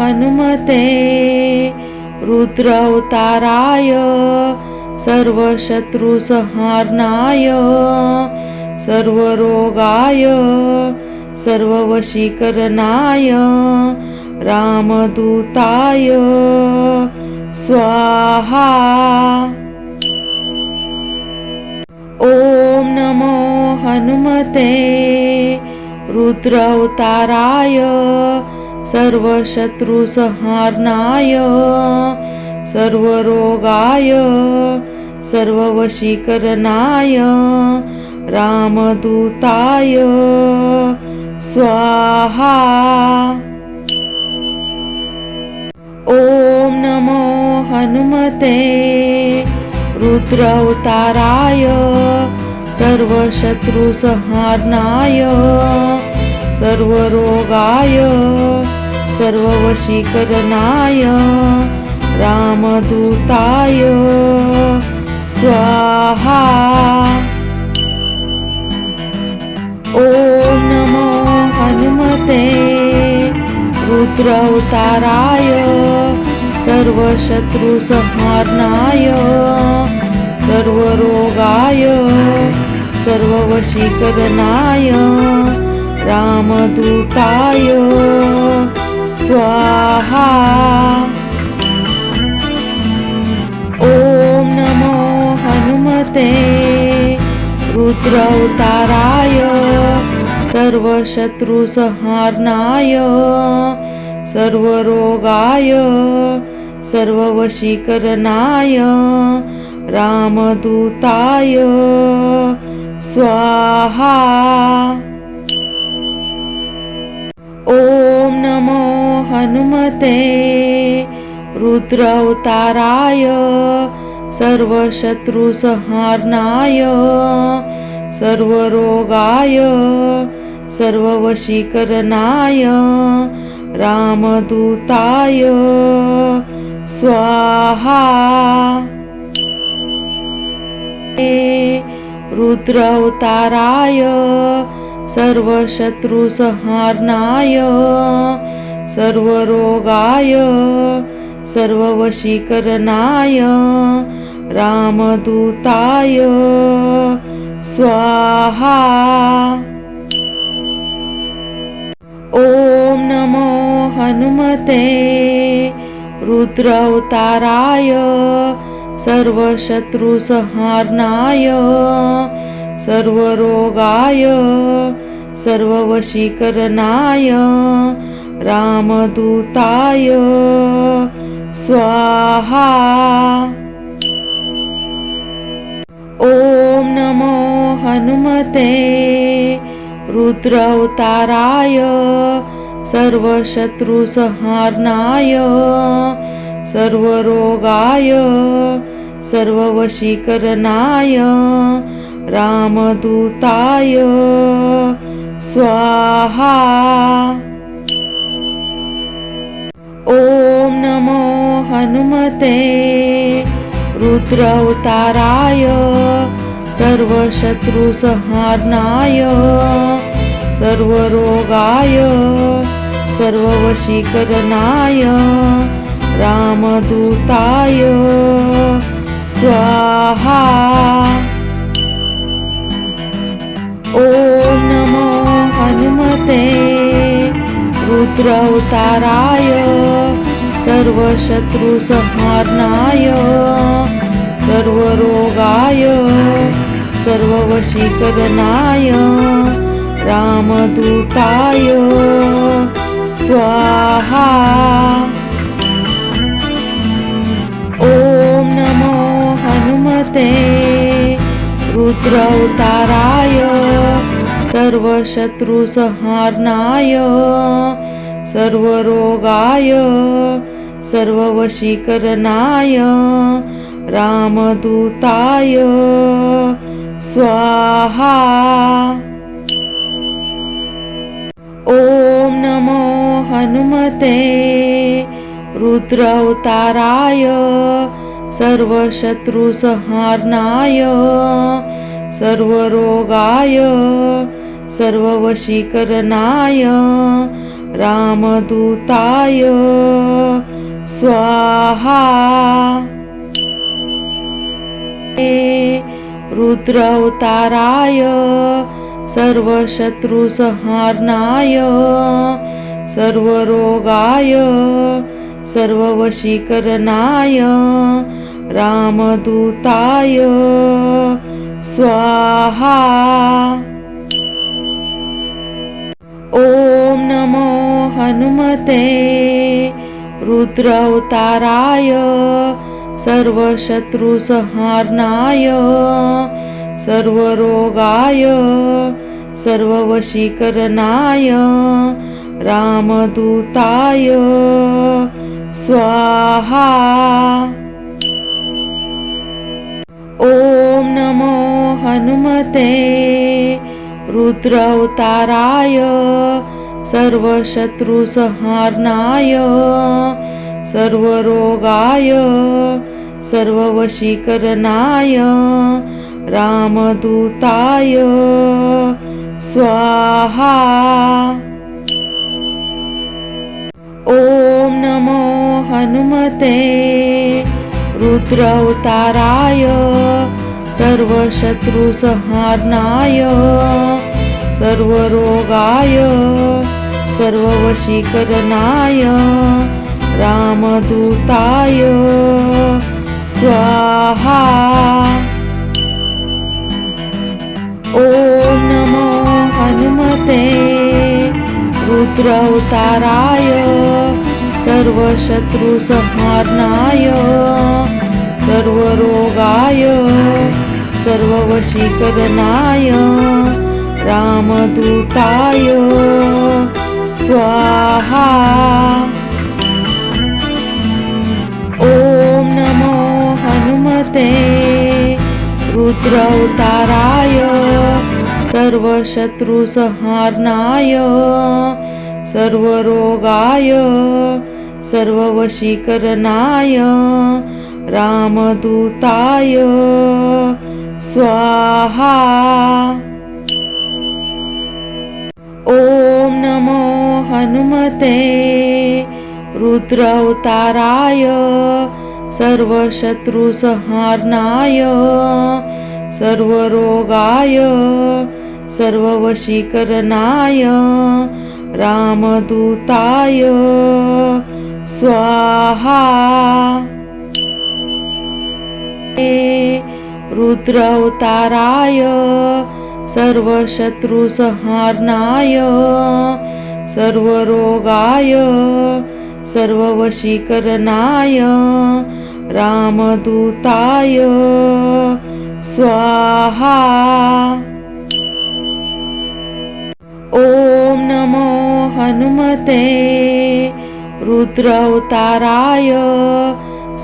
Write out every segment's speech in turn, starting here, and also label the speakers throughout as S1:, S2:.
S1: हनुमते रुद्रावताराय सर्वशत्रुसंहारणाय सर्वरोगाय सर्ववशीकरणाय रामदूताय स्वाहा। ओम नमो हनुमते रुद्रावताराय सर्वशत्रुसंहारणाय सर्वरोगाय सर्ववशीकरणाय रामदूताय स्वाहा। ओम नमो हनुमते रुद्रावताराय सर्वशत्रुसंहारणाय सर्वरोगाय सर्ववशीकरणाय रामदूताय स्वाहा। ओम नमो हनुमते रुद्रावताराय सर्वशत्रुसंहारणाय सर्वरोगाय सर्ववशीकरणाय रामदूताय स्वाहा। ओम नमो हनुमते रुद्रावताराय सर्वशत्रुसंहारणाय सर्वरोगाय सर्ववशीकरणाय रामदूताय स्वाहा। ओम नमो हनुमते रुद्रावताराय सर्वशत्रुसंहारणाय सर्वरोगाय सर्ववशीकरणाय रामदूताय स्वाहा। रुद्रावताराय सर्वशत्रुसंहारणाय सर्वरोगाय सर्ववशीकरणाय रामदूताय स्वाहा। ओम नमो हनुमते रुद्रावताराय सर्वशत्रुसंहारणाय सर्वरोगाय सर्ववशीकरणाय रामदूताय स्वाहा। ओम नमो हनुमते रुद्रावताराय सर्वशत्रुसंहारणाय सर्वरोगाय सर्ववशीकरणाय रामदूताय स्वाहा। ओम नमो हनुमते रुद्रावताराय सर्वशत्रुसंहारणाय सर्वरोगाय सर्ववशीकरणाय रामदूताय स्वाहा। ओम नमो हनुमते रुद्रावताराय सर्वशत्रुसंहारणाय सर्वरोगाय सर्ववशीकरणाय रामदूताय स्वाहा। ओम नमो हनुमते रुद्रावताराय सर्वशत्रुसंहारणाय सर्वरोगाय सर्ववशीकरणाय रामदूताय स्वाहा। ओम नमो हनुमते रुद्रावताराय सर्वशत्रुसंहारणाय सर्वरोगाय सर्ववशीकरणाय रामदूताय स्वाहा। रुद्रावताराय सर्वशत्रुसंहारणाय सर्वरोगाय सर्ववशीकरणाय रामदूताय स्वाहा। ओम नमो हनुमते रुद्रावताराय सर्वशत्रुसंहारणाय सर्वरोगाय सर्ववशीकरणाय रामदूताय स्वाहा। ओम नमो हनुमते रुद्रावताराय सर्वशत्रुसंहारणाय सर्वरोगाय सर्ववशीकरणाय रामदूताय स्वाहा। ओम नमो हनुमते रुद्रावताराय सर्वशत्रुसंहारणाय सर्वरोगाय सर्ववशीकरणाय रामदूताय स्वाहा। ओम नमो हनुमते रुद्रावताराय सर्वशत्रुसंहारणाय सर्वरोगाय सर्ववशीकरणाय रामदूताय स्वाहा। ओम नमो हनुमते रुद्रावताराय सर्वशत्रुसंहारणाय सर्वरोगाय सर्ववशीकरणाय रामदूताय स्वाहा। ओम नमो हनुमते रुद्रावताराय सर्वशत्रुसंहारणाय सर्वरोगाय सर्ववशीकरणाय रामदूताय स्वाहा। रुद्रावताराय सर्वशत्रुसंहारणाय सर्वरोगाय सर्ववशीकरणाय रामदूताय स्वाहा। ओम नमो हनुमते रुद्रावताराय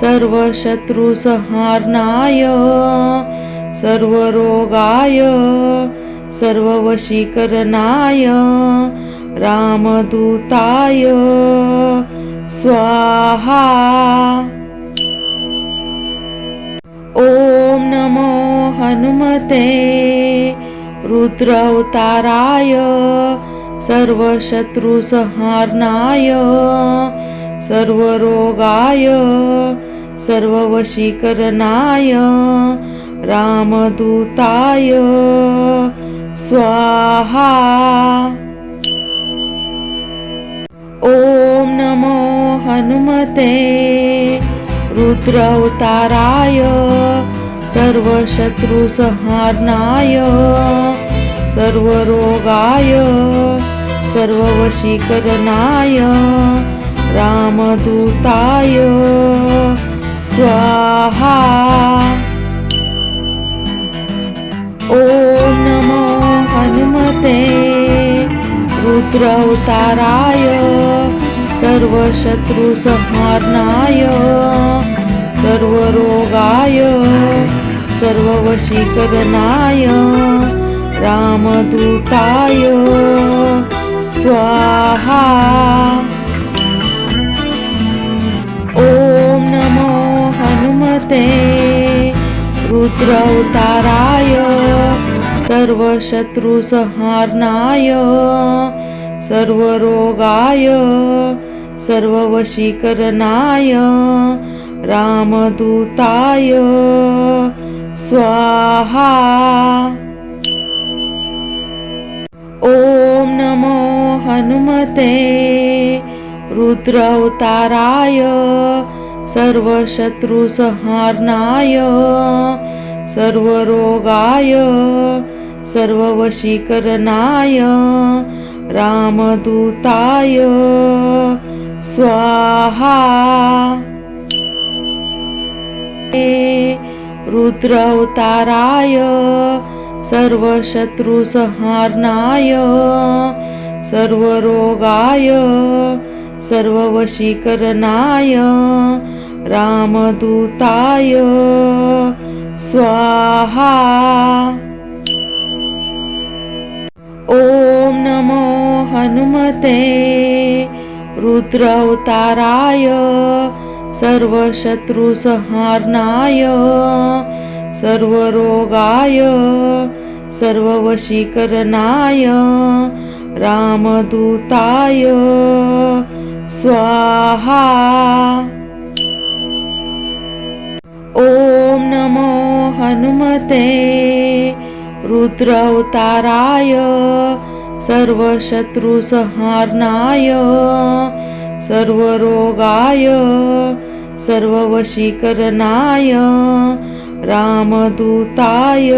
S1: सर्वशत्रुसंहारणाय सर्वरोगाय सर्ववशीकरणाय रामदूताय स्वाहा। ओम नमो हनुमते रुद्रावताराय सर्वशत्रुसंहारणाय सर्वरोगाय सर्ववशीकरणाय रामदूताय स्वाहा। ओम नमो हनुमते रुद्रावताराय सर्वशत्रुसंहारणाय सर्वरोगाय सर्ववशीकरणाय रामदूताय स्वाहा। ओम नमो हनुमते रुद्रावताराय सर्वशत्रुसंहारणाय सर्वरोगाय सर्ववशीकरणाय रामदूताय स्वाहा। ओम नमो हनुमते रुद्रावताराय सर्वशत्रुसंहारणाय सर्वरोगाय सर्ववशीकरणाय रामदूताय स्वाहा। ओम नमो हनुमते रुद्रावताराय सर्वशत्रुसंहारणाय सर्वरोगाय सर्ववशीकरणाय रामदूताय स्वाहा। रुद्रावताराय सर्वशत्रुसंहारणाय सर्वरोगाय सर्ववशीकरणाय रामदूताय स्वाहा। ओम नमो हनुमते रुद्रावताराय सर्वशत्रुसंहारणाय सर्वरोगाय सर्ववशीकरणाय रामदूताय स्वाहा। ओम नमो हनुमते रुद्रावताराय सर्वशत्रुसंहारणाय सर्वरोगाय सर्ववशीकरणाय रामदूताय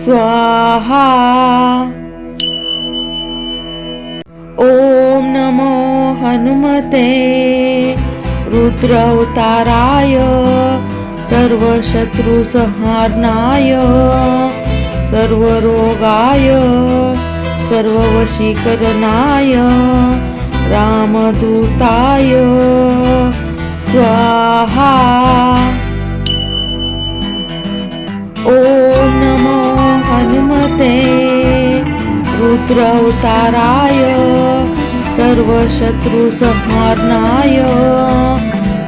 S1: स्वाहा। ओम नमो हनुमते रुद्रावताराय सर्वशत्रुसंहारणाय सर्वरोगाय सर्ववशीकरणाय रामदूताय स्वाहा। ओम नमो हनुमते रुद्रावताराय सर्वशत्रुसंहारणाय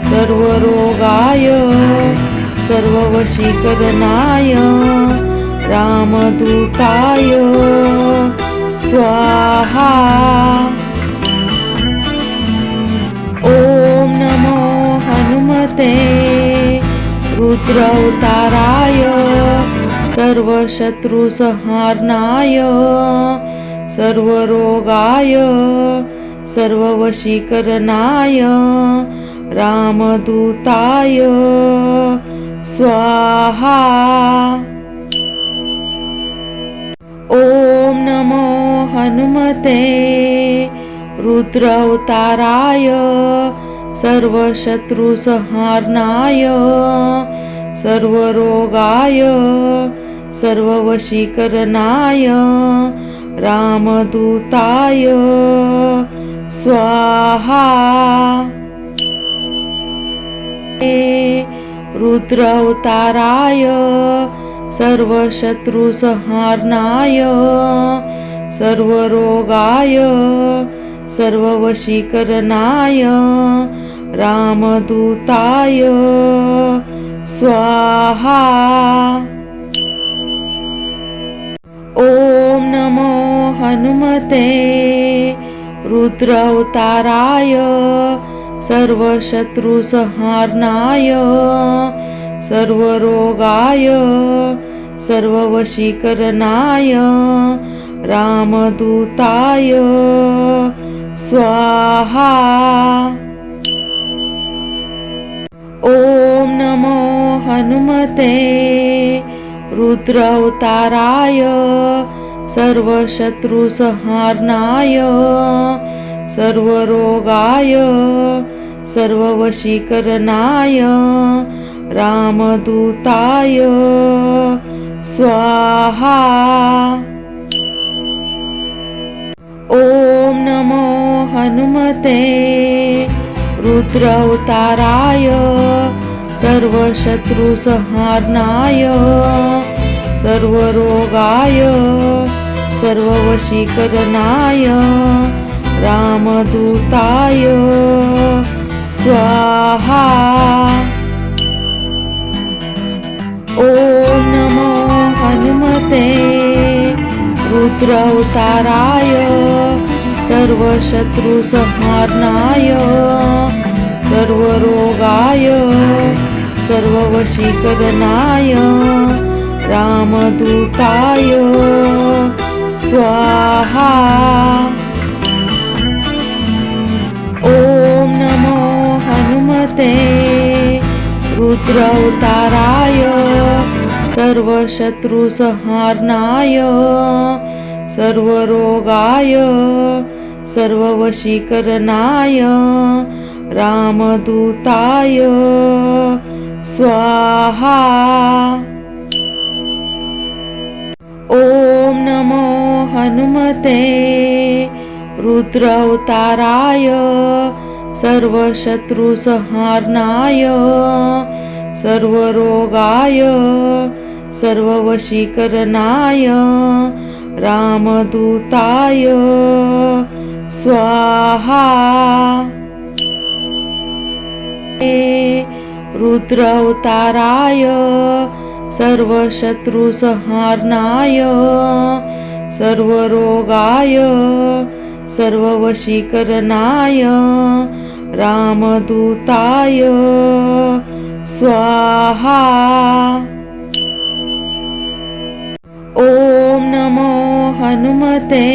S1: सर्वरोगाय सर्ववशीकरणाय रामदूताय स्वाहा। ओम नमो हनुमते रुद्रावताराय सर्वशत्रुसंहारणाय सर्वरोगाय सर्ववशीकरणाय रामदूताय स्वाहा। ओम नमो हनुमते रुद्रावताराय सर्वशत्रुसंहारणाय सर्वरोगाय सर्ववशीकरणाय रामदूताय स्वाहा। रुद्रावताराय सर्वशत्रुसंहारणाय सर्वरोगाय सर्ववशीकरणाय रामदूताय स्वाहा। ओम नमो हनुमते रुद्रावताराय सर्वशत्रुसंहारणाय सर्वरोगाय सर्ववशीकरणाय रामदूताय स्वाहा। ओम नमो हनुमते रुद्रावताराय सर्वशत्रुसंहारणाय सर्वरोगाय सर्ववशीकरणाय रामदूताय स्वाहा। ओम नमो हनुमते रुद्रावताराय सर्वशत्रुसंहारणाय सर्वरोगाय सर्ववशीकरणाय रामदूताय स्वाहा। ओम नमो हनुमते रुद्र अवताराय सर्व शत्रु संहारणाय सर्व रोगाय सर्व वशीकरणाय रामदूताय स्वाहा। ओम नमो हनुमते रुद्र अवताराय सर्व शत्रु संहारणाय सर्व रोगाय सर्व वशीकरणाय रामदूताय स्वाहा। ओम नमो हनुमते रुद्र अवताराय सर्व शत्रु संहारणाय सर्व रोगाय सर्व वशीकरणाय रामदूताय स्वाहा। रुद्र अवताराय सर्व शत्रु संहारणाय सर्व रोगाय सर्व वशीकरणाय रामदूताय स्वाहा। ओम नमो हनुमते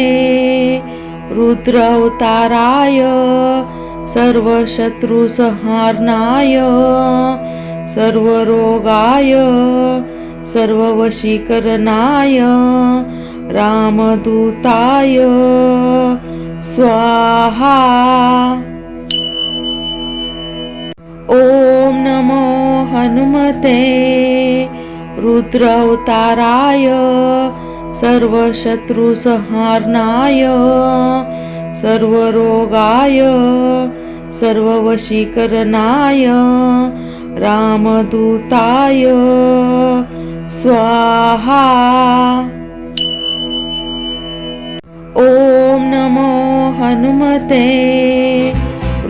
S1: रुद्र अवताराय सर्व शत्रु संहारणाय सर्व रोगाय सर्व वशीकरणाय रामदूताय स्वाहा। ओम नमो हनुमते रुद्र अवताराय सर्व शत्रु संहारणाय सर्व रोगाय सर्व वशीकरणाय रामदूताय स्वाहा। ओम नमो हनुमते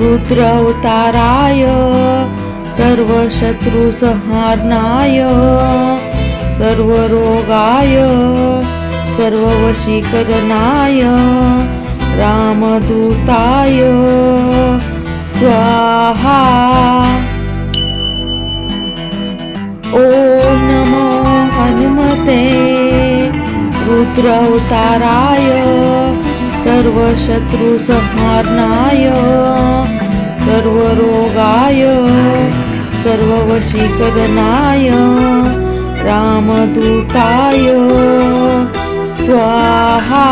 S1: रुद्र अवताराय सर्व शत्रु संहारणाय सर्व रोगाय सर्व वशीकरणाय रामदूताय स्वाहा। ओम नमो हनुमते रुद्र अवताराय सर्व शत्रु संहारणाय सर्व रोगाय सर्व वशीकरणाय रामदूताय स्वाहा।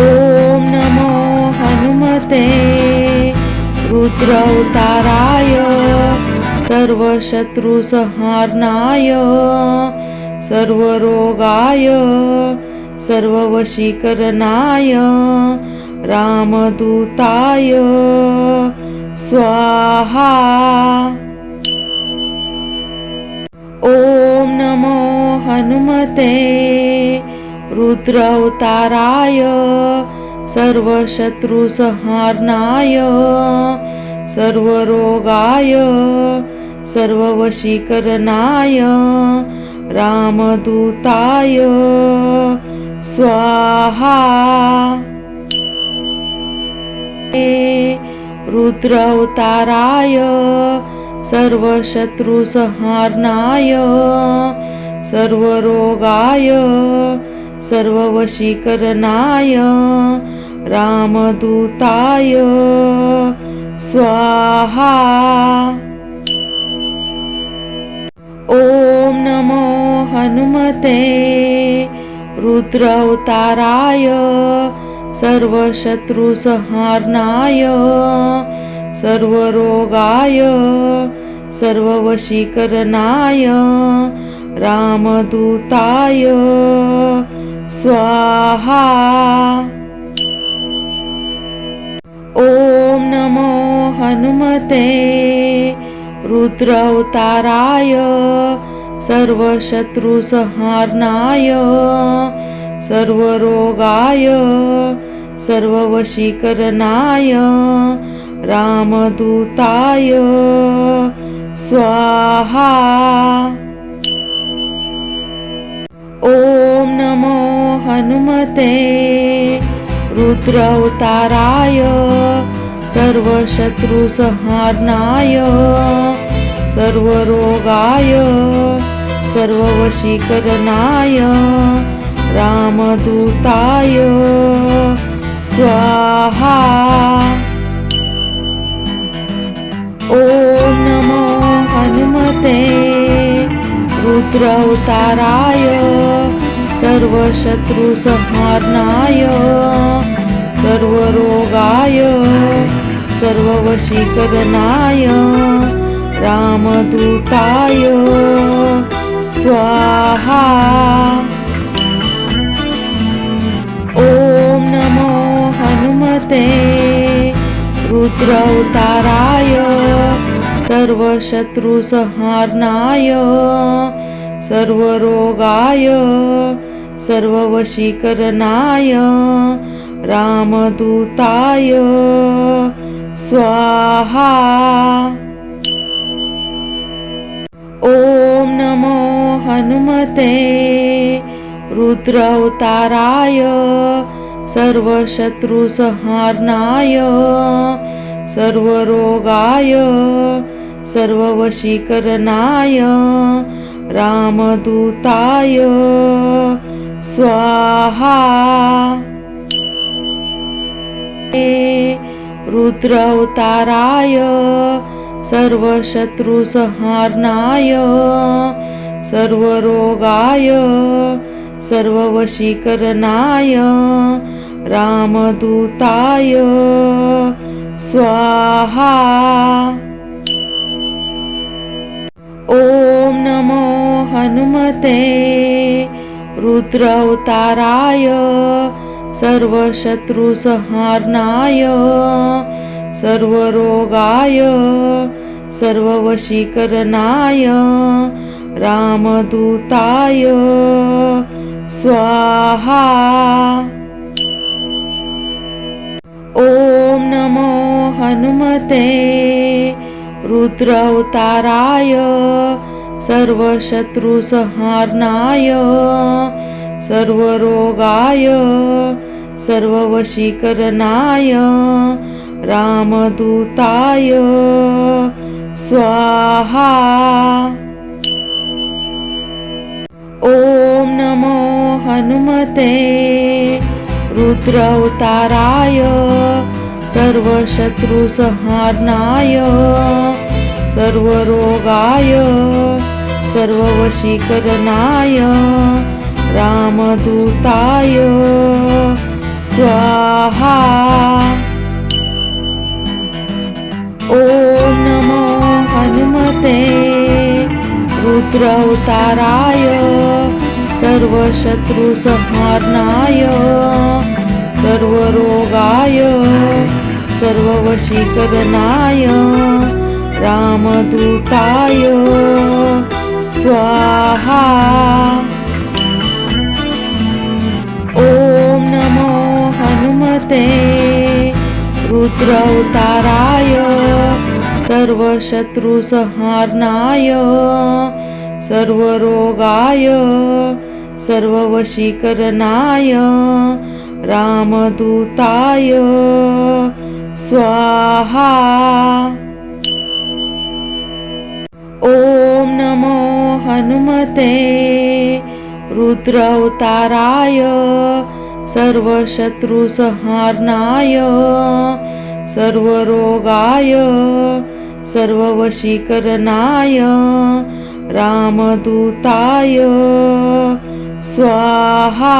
S1: ओम नमो हनुमते रुद्र अवताराय सर्व शत्रु संहारणाय सर्व रोगाय सर्व वशीकरणाय रामदूताय स्वाहा। ओम नमो हनुमते रुद्र अवताराय सर्व शत्रु संहारणाय सर्व रोगाय सर्व वशीकरणाय रामदूताय स्वाहा। रुद्र अवताराय सर्व शत्रु संहारणाय सर्व रोगाय सर्व वशीकरणाय रामदूताय स्वाहा। ओम नमो हनुमते रुद्र अवताराय सर्व शत्रु संहारणाय सर्व रोगाय सर्व वशीकरणाय रामदूताय स्वाहा। ओम नमो हनुमते रुद्र अवताराय सर्व शत्रु संहारणाय सर्व रोगाय सर्व वशीकरणाय रामदूताय स्वाहा। ओम नमो हनुमते रुद्रावताराय सर्वशत्रुसंहारणाय सर्वरोगाय सर्ववशीकरणाय रामदूताय स्वाहा। ओम नमो हनुमते रुद्रावताराय सर्वशत्रुसंहारणाय सर्वरोगाय सर्ववशीकरणाय रामदूताय स्वाहा। ओम नमो हनुमते रुद्रावताराय सर्वशत्रुसंहारणाय सर्वरोगाय सर्ववशीकरणाय रामदूताय स्वाहा। ओम नमो हनुमते रुद्रावताराय सर्वशत्रुसंहारणाय सर्वरोगाय सर्ववशीकरणाय रामदूताय स्वाहा। रुद्रावताराय सर्वशत्रुसंहारणाय सर्वरोगाय सर्ववशीकरणाय रामदूताय स्वाहा। ओम नमो हनुमते रुद्रावताराय सर्वशत्रुसंहारणाय सर्वरोगाय सर्ववशीकरणाय रामदूताय स्वाहा। ओम नमो हनुमते रुद्रावताराय सर्वशत्रुसंहारणाय सर्वरोगाय सर्ववशीकरणाय रामदूताय स्वाहा। ओम नमो हनुमते रुद्रावताराय सर्वशत्रुसंहारणाय सर्वरोगाय सर्ववशीकरणाय रामदूताय स्वाहा। ओम नमो हनुमते रुद्रावताराय सर्वशत्रुसंहारणाय सर्वरोगाय सर्ववशीकरणाय रामदूताय स्वाहा। ओम नमो हनुमते रुद्रावताराय सर्वशत्रुसंहारणाय सर्वरोगाय सर्ववशीकरणाय रामदूताय स्वाहा। ओम नमो हनुमते रुद्रावताराय सर्वशत्रुसंहारणाय सर्वरोगाय सर्ववशीकरणाय रामदूताय स्वाहा।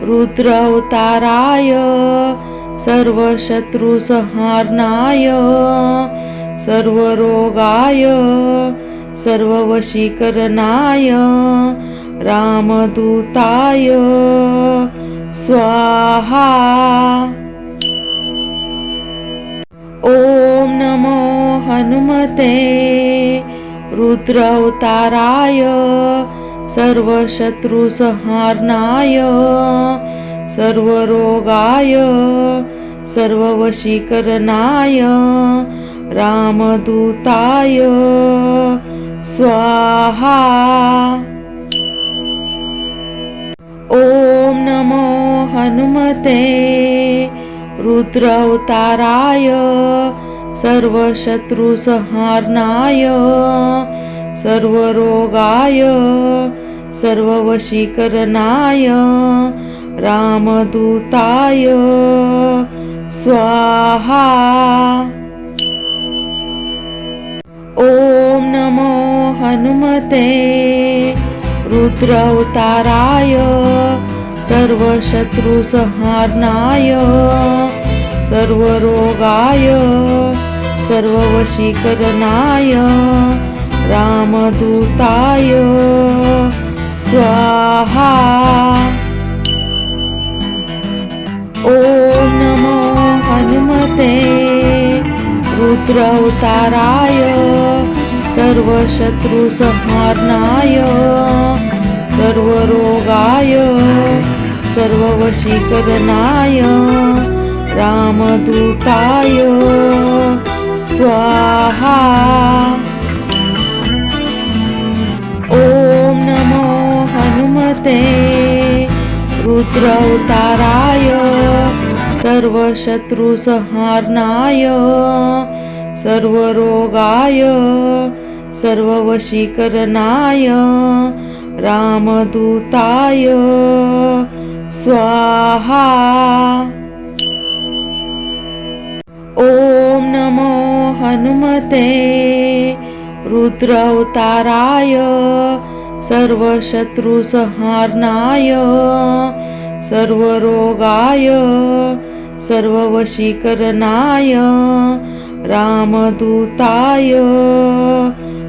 S1: रुद्रावताराय सर्वशत्रुसंहारणाय सर्वरोगाय सर्ववशीकरणाय रामदूताय स्वाहा। ओम नमो हनुमते रुद्रावताराय सर्वशत्रुसंहारणाय सर्वरोगाय सर्ववशीकरणाय रामदूताय स्वाहा। ओम नमो हनुमते रुद्रावताराय सर्वशत्रुसंहारणाय सर्वरोगाय सर्ववशीकरणाय रामदूताय स्वाहा। ओम नमो हनुमते रुद्रावताराय सर्वशत्रुसंहारणाय सर्वरोगाय सर्ववशीकरणाय रामदूताय स्वाहा। ओम नमो हनुमते रुद्रावताराय सर्वशत्रुसंहारणाय सर्वरोगाय सर्ववशीकरणाय रामदूताय स्वाहा। ओम नमो हनुमते रुद्रावताराय सर्वशत्रुसंहारणाय सर्वरोगाय सर्ववशीकरणाय रामदूताय स्वाहा। ओम नमो हनुमते रुद्रावताराय सर्वशत्रुसंहारणाय सर्वरोगाय सर्ववशीकरणाय रामदूताय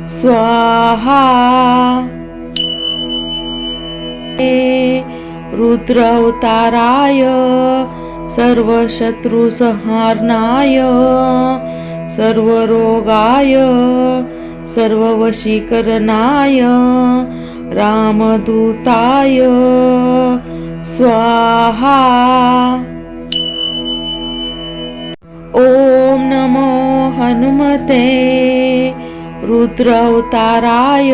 S1: स्वाहा। रुद्रावताराय सर्वशत्रुसंहारणाय सर्वरोगाय सर्ववशीकरणाय रामदूताय स्वाहा। ओम नमो हनुमते रुद्रावताराय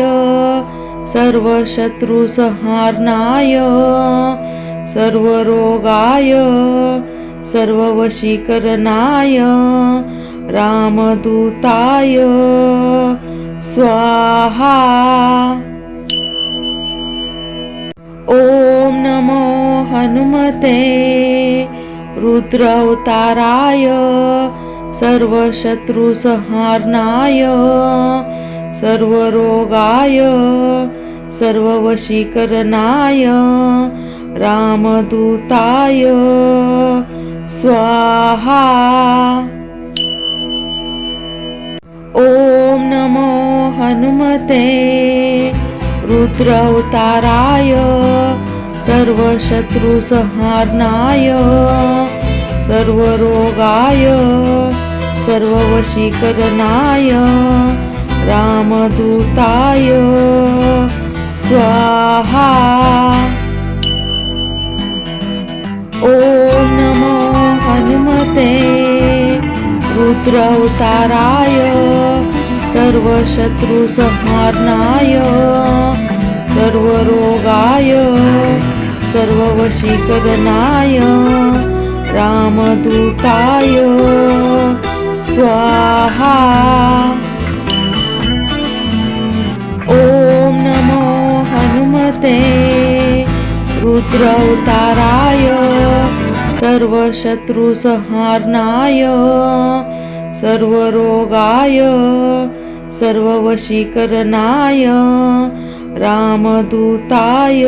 S1: सर्वशत्रुसंहारणाय सर्वरोगाय सर्ववशीकरणाय रामदूताय स्वाहा। ओम नमो हनुमते रुद्रावताराय सर्वशत्रुसंहारणाय सर्वरोगाय सर्ववशीकरणाय रामदूताय स्वाहा। ओम नमो हनुमते रुद्रावताराय सर्वशत्रुसंहारणाय सर्वरोगाय सर्ववशीकरणाय रामदूताय स्वाहा। ओम नमो हनुमते रुद्रावताराय सर्वशत्रुसंहारणाय सर्वरोगाय सर्ववशीकरणाय रामदूताय स्वाहा। ओम नमो हनुमते रुद्रावताराय सर्वशत्रुसंहारणाय सर्वरोगाय सर्ववशीकरणाय रामदूताय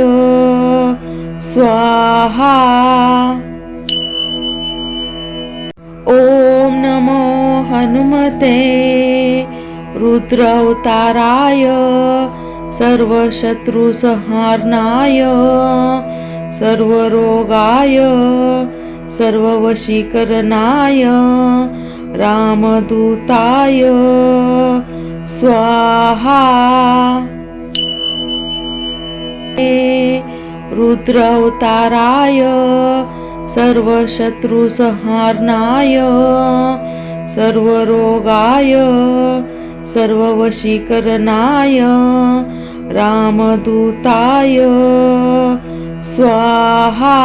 S1: स्वाहा। ओम नमो हनुमते रुद्रावताराय सर्वशत्रुसंहारणाय सर्वरोगाय सर्ववशीकरणाय रामदूताय स्वाहा। रुद्रावताराय सर्वशत्रुसंहारणाय सर्वरोगाय सर्ववशीकरणाय रामदूताय स्वाहा.